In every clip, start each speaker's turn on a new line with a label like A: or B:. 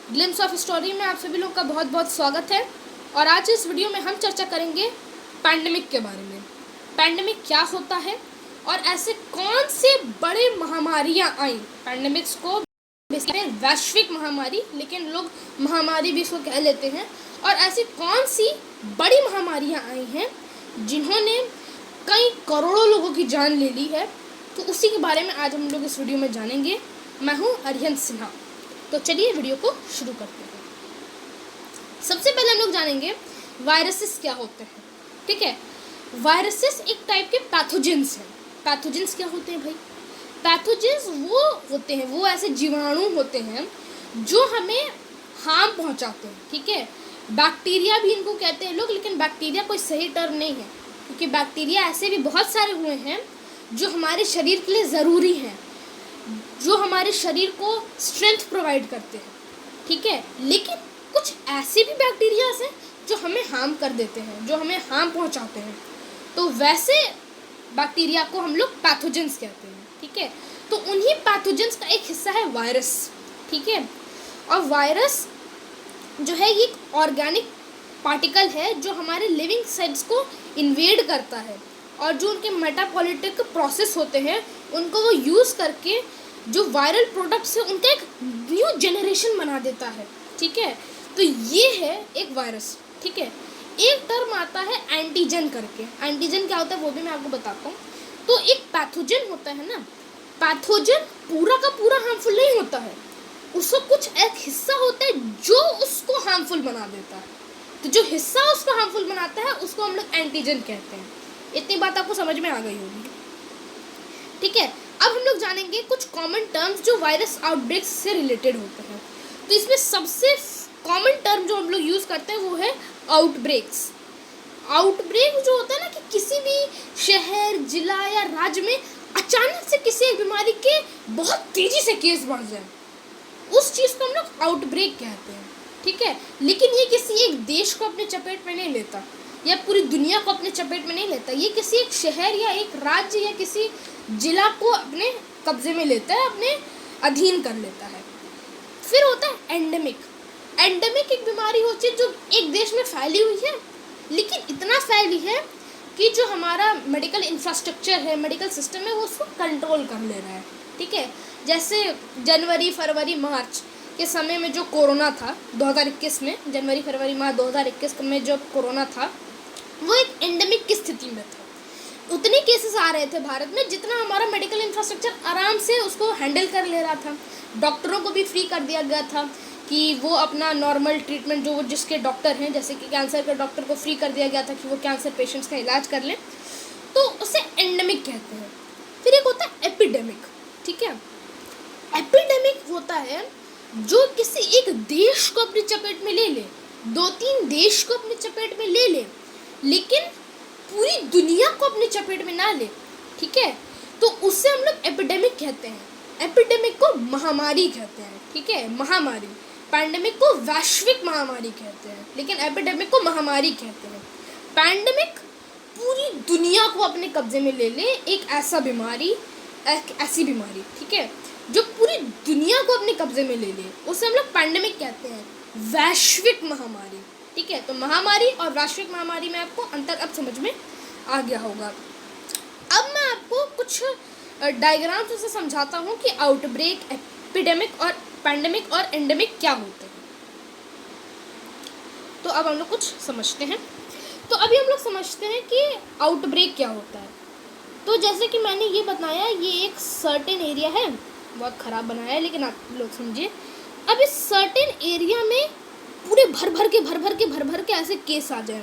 A: Glimpse of story में आप सभी लोगों का बहुत बहुत स्वागत है। और आज इस वीडियो में हम चर्चा करेंगे पैंडेमिक के बारे में। पैंडेमिक क्या होता है और ऐसे कौन से बड़े महामारियां आई। पैंडेमिक्स को वैश्विक महामारी, लेकिन लोग महामारी भी इसको कह लेते हैं। और ऐसी कौन सी बड़ी महामारियां आई हैं जिन्होंने कई करोड़ों लोगों की जान ले ली है, तो उसी के बारे में आज हम लोग इस वीडियो में जानेंगे। मैं हूँ अरिहंत सिन्हा। तो चलिए वीडियो को शुरू करते हैं। सबसे पहले हम लोग जानेंगे वायरसेस क्या होते हैं। ठीक है, वायरसेस एक टाइप के पैथोजेंस हैं। पैथोजेंस क्या होते हैं भाई? पैथोजेंस वो होते हैं, वो ऐसे जीवाणु होते हैं जो हमें हार्म पहुंचाते हैं। ठीक है, बैक्टीरिया भी इनको कहते हैं लोग, लेकिन बैक्टीरिया कोई सही टर्म नहीं है, क्योंकि बैक्टीरिया ऐसे भी बहुत सारे हुए हैं जो हमारे शरीर के लिए ज़रूरी हैं, जो हमारे शरीर को स्ट्रेंथ प्रोवाइड करते हैं। ठीक है, लेकिन कुछ ऐसे भी बैक्टीरियाज हैं जो हमें हार्म कर देते हैं, जो हमें हार्म पहुंचाते हैं। तो वैसे बैक्टीरिया को हम लोग पैथोजेंस कहते हैं। ठीक है, तो उन्हीं पैथोजेंस का एक हिस्सा है वायरस। ठीक है, और वायरस जो है ये एक ऑर्गेनिक पार्टिकल है जो हमारे लिविंग सेल्स को इन्वेड करता है, और जो उनके मेटाबॉलिटिक प्रोसेस होते हैं उनको वो यूज़ करके जो वायरल प्रोडक्ट्स है उनका एक न्यू जनरेशन बना देता है। ठीक है, तो ये है एक वायरस। ठीक है, एक टर्म आता है एंटीजन करके। एंटीजन क्या होता है वो भी मैं आपको बताता हूँ। तो एक पैथोजन होता है ना, पैथोजन पूरा का पूरा हार्मफुल नहीं होता है, उसका कुछ एक हिस्सा होता है जो उसको हार्मफुल बना देता है। तो जो हिस्सा उसको हार्मफुल बनाता है उसको हम लोग एंटीजन कहते हैं। इतनी बात आपको समझ में आ गई होगी। ठीक है, अब हम लोग जानेंगे कुछ कॉमन टर्म्स जो वायरस आउटब्रेक्स से रिलेटेड होते हैं। तो इसमें सबसे कॉमन टर्म जो हम लोग यूज़ करते हैं वो है आउटब्रेक्स। आउटब्रेक जो होता है ना, कि किसी भी शहर, जिला या राज्य में अचानक से किसी एक बीमारी के बहुत तेज़ी से केस बढ़ जाए, उस चीज़ को हम लोग आउटब्रेक कहते हैं। ठीक है, लेकिन ये किसी एक देश को अपने चपेट में नहीं लेता या पूरी दुनिया को अपने चपेट में नहीं लेता। ये किसी एक शहर या एक राज्य या किसी जिला को अपने कब्जे में लेता है, अपने अधीन कर लेता है। फिर होता है एंडेमिक। एंडेमिक एक बीमारी होती है जो एक देश में फैली हुई है, लेकिन इतना फैली है कि जो हमारा मेडिकल इंफ्रास्ट्रक्चर है, मेडिकल सिस्टम है, वो उसको कंट्रोल कर ले रहा है। ठीक है, जैसे जनवरी, फरवरी, मार्च के समय में जो कोरोना था 2021 में, जनवरी, फरवरी, मार्च 2021 में जो कोरोना था वो एक एंडेमिक की स्थिति में था। उतने केसेस आ रहे थे भारत में जितना हमारा मेडिकल इंफ्रास्ट्रक्चर आराम से उसको हैंडल कर ले रहा था। डॉक्टरों को भी फ्री कर दिया गया था कि वो अपना नॉर्मल ट्रीटमेंट, जो जिसके डॉक्टर हैं, जैसे कि कैंसर के डॉक्टर को फ्री कर दिया गया था कि वो कैंसर पेशेंट्स का इलाज कर लें। तो उसे एंडेमिक कहते हैं। फिर एक होता है एपिडेमिक। ठीक है, एपिडेमिक होता है जो किसी एक देश को अपनी चपेट में ले ले, 2-3 देश को अपनी चपेट में ले ले, लेकिन पूरी दुनिया को अपनी चपेट में ना ले। ठीक है, तो उससे हम लोग एपिडेमिक कहते हैं। एपिडेमिक को महामारी कहते हैं। ठीक है, महामारी। पैंडेमिक को वैश्विक महामारी कहते हैं, लेकिन एपिडेमिक को महामारी कहते हैं। पैंडेमिक पूरी दुनिया को अपने कब्जे में ले ले, एक ऐसा बीमारी, एक ऐसी बीमारी, ठीक है, जो पूरी दुनिया को अपने कब्जे में ले ले, उसे हम लोग पैंडेमिक कहते हैं, वैश्विक महामारी। ठीक है, तो महामारी और वैश्विक महामारी में आपको अंतर अब समझ में आ गया होगा। अब मैं आपको कुछ डायग्राम से समझाता हूँ कि आउटब्रेक, एपिडेमिक और पैंडेमिक और एंडेमिक क्या होते हैं। तो अब हम लोग कुछ समझते हैं। तो अभी हम लोग समझते हैं कि आउटब्रेक क्या होता है। तो जैसे कि मैंने ये बताया, ये एक सर्टेन एरिया है, बहुत ख़राब बनाया है, लेकिन आप लोग समझिए। अब इस सर्टेन एरिया में पूरे भर भर के ऐसे केस आ जाए,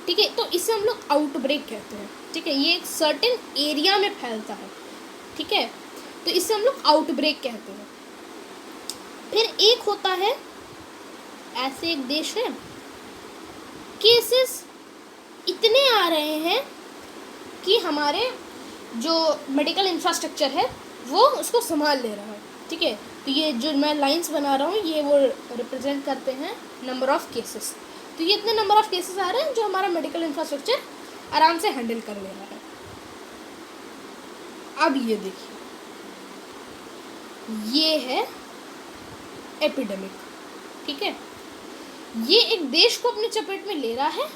A: ठीक है, तो इसे हम लोग आउटब्रेक कहते हैं। ठीक है, ये एक सर्टेन एरिया में फैलता है। ठीक है, तो इसे हम लोग आउटब्रेक कहते हैं। फिर एक होता है, ऐसे एक देश है, केसेस इतने आ रहे हैं कि हमारे जो मेडिकल इंफ्रास्ट्रक्चर है वो उसको संभाल ले रहा है। ठीक है, तो ये जो मैं लाइंस बना रहा हूँ ये वो रिप्रेजेंट करते हैं नंबर ऑफ़ केसेस। तो ये इतने नंबर ऑफ़ केसेस आ रहे हैं जो हमारा मेडिकल इंफ्रास्ट्रक्चर आराम से हैंडल कर ले रहा है। अब ये देखिए, ये है एपिडेमिक। ठीक है। ये एक देश को अपने चपेट में ले रहा है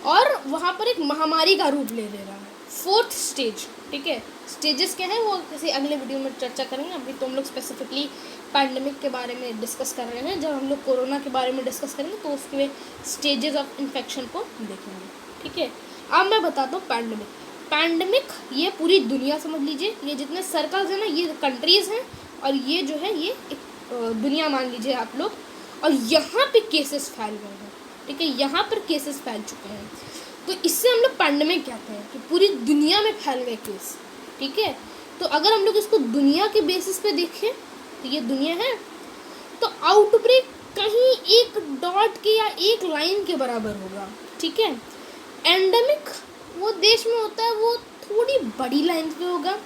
A: और वहाँ पर एक महामारी का रूप ले रहा है। फोर्थ स्टेज, ठीक है। स्टेजेस क्या हैं वो किसी अगले वीडियो में चर्चा करेंगे। अभी तो हम लोग स्पेसिफिकली पैंडमिक के बारे में डिस्कस कर रहे हैं। जब हम लोग कोरोना के बारे में डिस्कस करेंगे तो उसके स्टेजेस ऑफ इन्फेक्शन को देखेंगे, ठीक है। अब मैं बताता हूँ पैंडमिक ये पूरी दुनिया समझ लीजिए, ये जितने सर्कल्स हैं ना ये कंट्रीज़ हैं और ये जो है ये एक दुनिया मान लीजिए आप लोग, और यहाँ पे केसेस फैल गए हैं, ठीक है। यहाँ पर केसेस फैल चुके हैं, तो इससे हम लोग पैंडमिक कहते हैं कि पूरी दुनिया में फैल गए केस, ठीक है। तो अगर हम लोग इसको दुनिया के बेसिस पे देखें तो ये दुनिया है, तो आउटब्रेक कहीं एक डॉट के या एक लाइन के बराबर होगा, ठीक है। एंडेमिक वो देश में होता है, वो थोड़ी बड़ी लाइन पे होगा।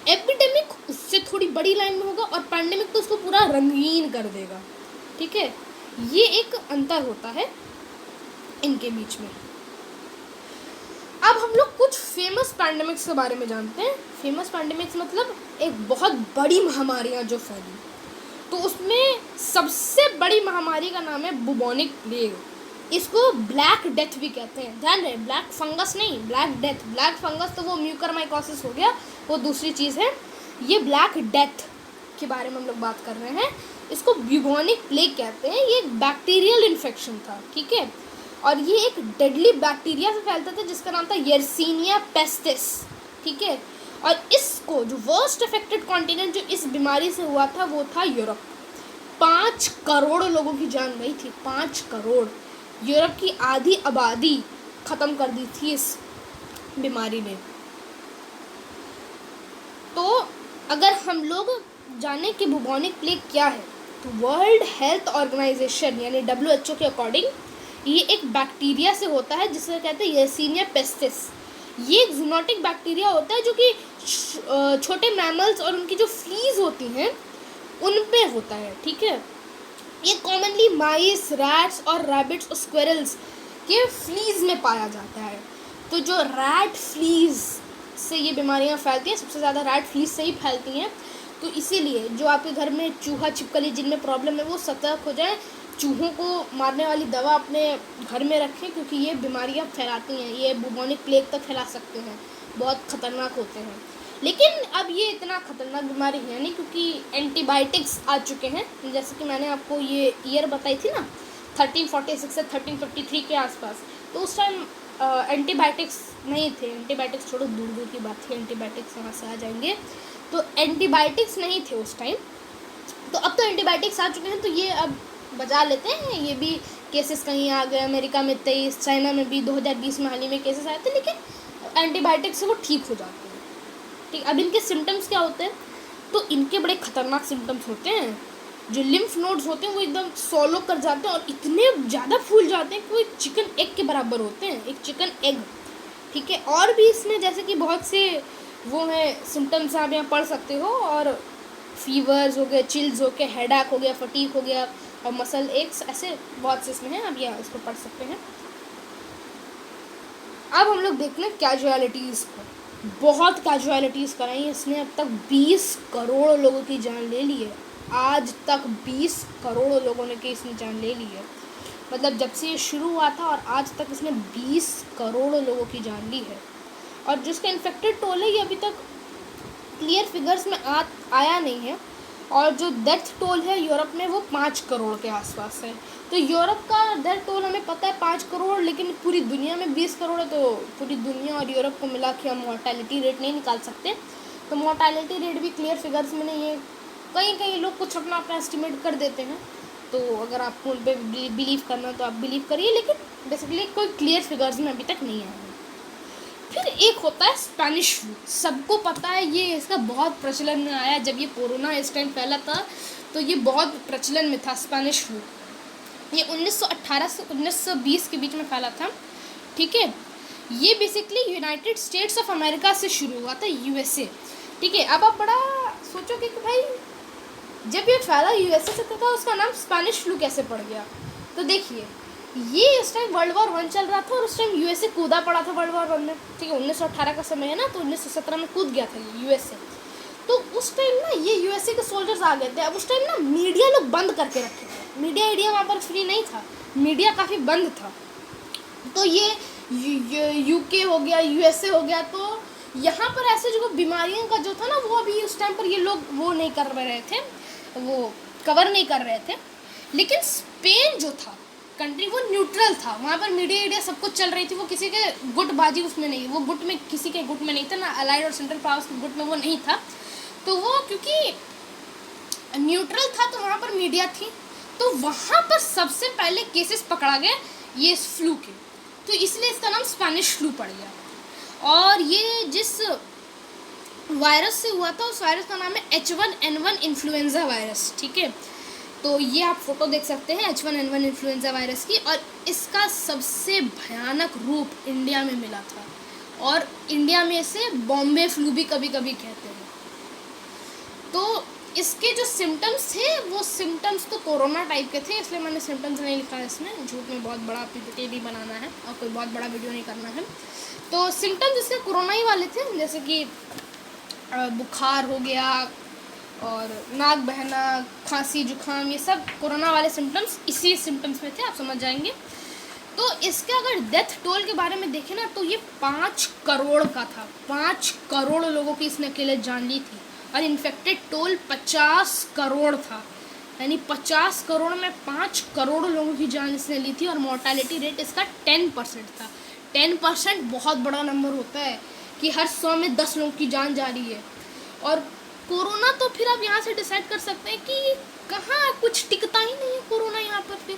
A: एपिडेमिक उससे थोड़ी बड़ी लाइन में होगा, और पैंडेमिक तो उसको पूरा रंगीन कर देगा, ठीक है। ये एक अंतर होता है इनके बीच में। अब हम लोग कुछ फेमस पैंडेमिक्स के बारे में जानते हैं। फेमस पैंडेमिक्स मतलब एक बहुत बड़ी महामारियाँ जो फैली, तो उसमें सबसे बड़ी महामारी का नाम है बुबोनिक प्लेग। इसको ब्लैक डेथ भी कहते हैं, ध्यान रहे, ब्लैक फंगस नहीं, ब्लैक डेथ। ब्लैक फंगस तो वो म्यूकरमाइकोसिस हो गया, वो दूसरी चीज़ है। ये ब्लैक डेथ के बारे में हम लोग बात कर रहे हैं। इसको बुबोनिक प्लेग कहते हैं। ये एक बैक्टीरियल इन्फेक्शन था, ठीक है, और ये एक डेडली बैक्टीरिया से फैलता था जिसका नाम था यर्सीनिया पेस्टिस, ठीक है। और इसको जो वर्स्ट अफेक्टेड कॉन्टिनेंट जो इस बीमारी से हुआ था वो था यूरोप। 5 करोड़ लोगों की जान गई थी, 5 करोड़। यूरोप की आधी आबादी ख़त्म कर दी थी इस बीमारी ने। तो अगर हम लोग जाने कि बुबोनिक प्लेग क्या है, तो वर्ल्ड हेल्थ ऑर्गेनाइजेशन यानी WHO के अकॉर्डिंग ये एक बैक्टीरिया से होता है जिसे कहते हैं यर्सीनिया पेस्टिस। ये एक जूनोटिक बैक्टीरिया होता है जो कि छोटे मैमल्स और उनकी जो फ्लीज होती हैं उन पे होता है, ठीक है। ये कॉमनली माइस, रैट्स और रैबिट्स और स्क्विरल्स के फ्लीज में पाया जाता है। तो जो रैट फ्लीज से ये बीमारियां फैलती हैं, सबसे ज़्यादा रैट फ्लीज से ही फैलती हैं। तो इसीलिए जो आपके घर में चूहा छिपकली जिनमें प्रॉब्लम है वो सतर्क हो जाएं, चूहों को मारने वाली दवा अपने घर में रखें, क्योंकि ये बीमारियां फैलाती हैं। ये बुबोनिक प्लेग तक फैला सकते हैं, बहुत ख़तरनाक होते हैं। लेकिन अब ये इतना ख़तरनाक बीमारी है नहीं, क्योंकि एंटीबायोटिक्स आ चुके हैं। जैसे कि मैंने आपको ये ईयर बताई थी ना 1346 से 1353 के आसपास, तो उस टाइम एंटीबायोटिक्स नहीं थे। एंटीबायोटिक्स छोड़ो, दूर दूर की बात थी, एंटीबायोटिक्स वहाँ से आ जाएंगे। तो एंटीबायोटिक्स नहीं थे उस टाइम, तो अब तो एंटीबायोटिक्स आ चुके हैं, तो ये अब बचा लेते हैं। ये भी केसेस कहीं आ गए, अमेरिका में 23, चाइना में भी 2020 में हाल ही में केसेस आए थे, लेकिन एंटीबायोटिक्स से वो ठीक हो जाते हैं, ठीक। अब इनके सिम्टम्स क्या होते हैं, तो इनके बड़े ख़तरनाक सिम्टम्स होते हैं। जो लिम्फ नोड्स होते हैं वो एकदम सॉलो कर जाते हैं और इतने ज़्यादा फूल जाते हैं कि वो एक चिकन एग के बराबर होते हैं, एक चिकन एग, ठीक है। और भी इसमें जैसे कि बहुत से वो हैं सिम्टम्स आप यहाँ पढ़ सकते हो, और फीवर्स हो गए, चिल्स हो गए, हेडेक हो गया, फटीक हो गया, और मसल एक्स, ऐसे बहुत से इसमें हैं, आप यहाँ इसको पढ़ सकते हैं। अब हम लोग देखते हैं कैजुअलिटीज़ को। बहुत कैजुअलिटीज़ कराई इसने, अब तक 20 करोड़ लोगों की जान ले ली है। आज तक 20 करोड़ लोगों ने इसने जान ले ली है। मतलब जब से ये शुरू हुआ था और आज तक इसने 20 करोड़ लोगों की जान ली है। और जिसका इन्फेक्टेड टोल है ये अभी तक क्लियर फिगर्स में आया नहीं है। और जो डेथ टोल है यूरोप में वो 5 करोड़ के आसपास है। तो यूरोप का डेथ टोल हमें पता है 5 करोड़, लेकिन पूरी दुनिया में 20 करोड़ है। तो पूरी दुनिया और यूरोप को मिला के हम मोर्टेलिटी रेट नहीं निकाल सकते। तो मोर्टेलिटी रेट भी क्लियर फिगर्स में नहीं है, कई लोग कुछ अपना एस्टिमेट कर देते हैं। तो अगर आपको उन पर बिलीव करना तो आप बिलीव करिए, लेकिन बेसिकली कोई क्लियर फिगर्स में अभी तक नहीं आया है। फिर एक होता है स्पेनिश फ्लू। सबको पता है, ये इसका बहुत प्रचलन में आया। जब ये कोरोना इस टाइम फैला था तो ये बहुत प्रचलन में था स्पेनिश फ्लू। ये 1918 से 1920 के बीच में फैला था, ठीक है। ये basically United states of America से शुरू हुआ था, USA, ठीक है। अब आप बड़ा सोचोगे कि भाई जब ये फैला USA से था उसका नाम स्पेनिश फ्लू कैसे पड़ गया। तो देखिए, ये इस टाइम वर्ल्ड वॉर 1 चल रहा था और उस टाइम USA कूदा पड़ा था वर्ल्ड वॉर 1 में, ठीक है। 1918 का समय है ना, तो 1917 में कूद गया था USA। तो उस टाइम ना ये यूएसए के सोल्जर्स आ गए थे। अब उस टाइम ना मीडिया लोग बंद करके रखे थे, मीडिया वहाँ पर फ्री नहीं था, मीडिया काफ़ी बंद था। तो ये यूके हो गया, यूएसए हो गया, तो यहाँ पर ऐसे जो बीमारियों का जो था ना वो अभी उस टाइम पर ये लोग वो नहीं कर रहे थे, वो कवर नहीं कर रहे थे। लेकिन स्पेन जो था कंट्री वो न्यूट्रल था, वहाँ पर मीडिया सब कुछ चल रही थी, वो किसी के गुटबाजी उसमें नहीं, वो गुट में किसी के गुट में नहीं था, ना अलाइड और सेंट्रल पावर्स के गुट में वो नहीं था। तो वो क्योंकि न्यूट्रल था तो वहाँ पर मीडिया थी, तो वहाँ पर सबसे पहले केसेस पकड़ा गया ये फ्लू के, तो इसलिए इसका नाम स्पेनिश फ्लू पड़ गया। और ये जिस वायरस से हुआ था उस वायरस का नाम है H1N1 इन्फ्लुएंजा वायरस, ठीक है। तो ये आप फोटो देख सकते हैं H1N1 इन्फ्लुएंजा वायरस की, और इसका सबसे भयानक रूप इंडिया में मिला था, और इंडिया में इसे बॉम्बे फ्लू भी कभी कभी कहते हैं। तो इसके जो सिम्टम्स थे वो सिम्टम्स तो कोरोना टाइप के थे, इसलिए मैंने सिम्टम्स नहीं लिखा है इसमें, झूठ में बहुत बड़ा पीपीटी भी बनाना है और कोई बहुत बड़ा वीडियो नहीं करना है। तो सिम्टम्स इसके कोरोना ही वाले थे, जैसे कि बुखार हो गया और नाक बहना, खांसी, जुकाम, ये सब कोरोना वाले सिम्टम्स इसी सिम्टम्स में थे, आप समझ जाएंगे। तो इसके अगर डेथ टोल के बारे में देखें ना तो ये 5 करोड़ का था, 5 करोड़ लोगों की इसने अकेले जान ली थी, और इन्फेक्टेड टोल 50 करोड़ था, यानी 50 करोड़ में 5 करोड़ लोगों की जान इसने ली थी। और मोर्टेलिटी रेट इसका 10% था। 10% बहुत बड़ा नंबर होता है कि हर 100 में 10 लोगों की जान जा रही है। और कोरोना तो फिर आप यहाँ से डिसाइड कर सकते हैं कि कहाँ कुछ टिकता ही नहीं है कोरोना यहाँ पर फिर,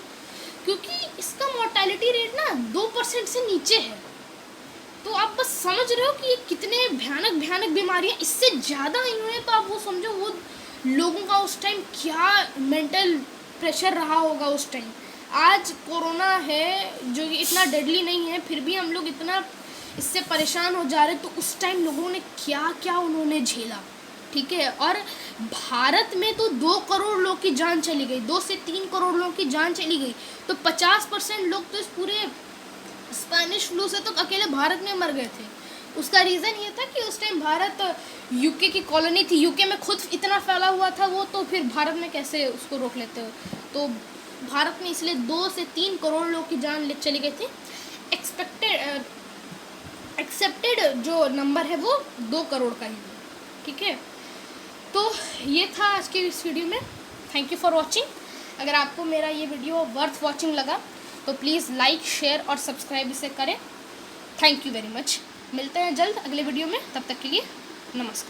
A: क्योंकि इसका मोर्टेलिटी रेट ना 2% से नीचे है। तो आप बस समझ रहे हो कि ये कितने भयानक बीमारियाँ इससे ज़्यादा आई हुई हैं। तो आप वो समझो वो लोगों का उस टाइम क्या मेंटल प्रेशर रहा होगा उस टाइम। आज कोरोना है जो इतना डेडली नहीं है, फिर भी हम लोग इतना इससे परेशान हो जा रहे, तो उस टाइम लोगों ने क्या क्या उन्होंने झेला, ठीक है। और भारत में तो 2 करोड़ लोग की जान चली गई, 2 से 3 करोड़ लोगों की जान चली गई, तो 50% लोग तो इस पूरे स्पेनिश फ्लू से तो अकेले भारत में मर गए थे। उसका रीज़न ये था कि उस टाइम भारत यूके की कॉलोनी थी, यूके में खुद इतना फैला हुआ था वो, तो फिर भारत में कैसे उसको रोक लेते हो। तो भारत में इसलिए 2 से 3 करोड़ लोग की जान चली गई थी। एक्सेप्टेड जो नंबर है वो 2 करोड़ का ही है, ठीक है। तो ये था आज के इस वीडियो में। Thank you for watching. अगर आपको मेरा ये वीडियो वर्थ वॉचिंग लगा तो प्लीज़ लाइक, शेयर और सब्सक्राइब इसे करें। Thank you very much. मिलते हैं जल्द अगले वीडियो में, तब तक के लिए नमस्कार।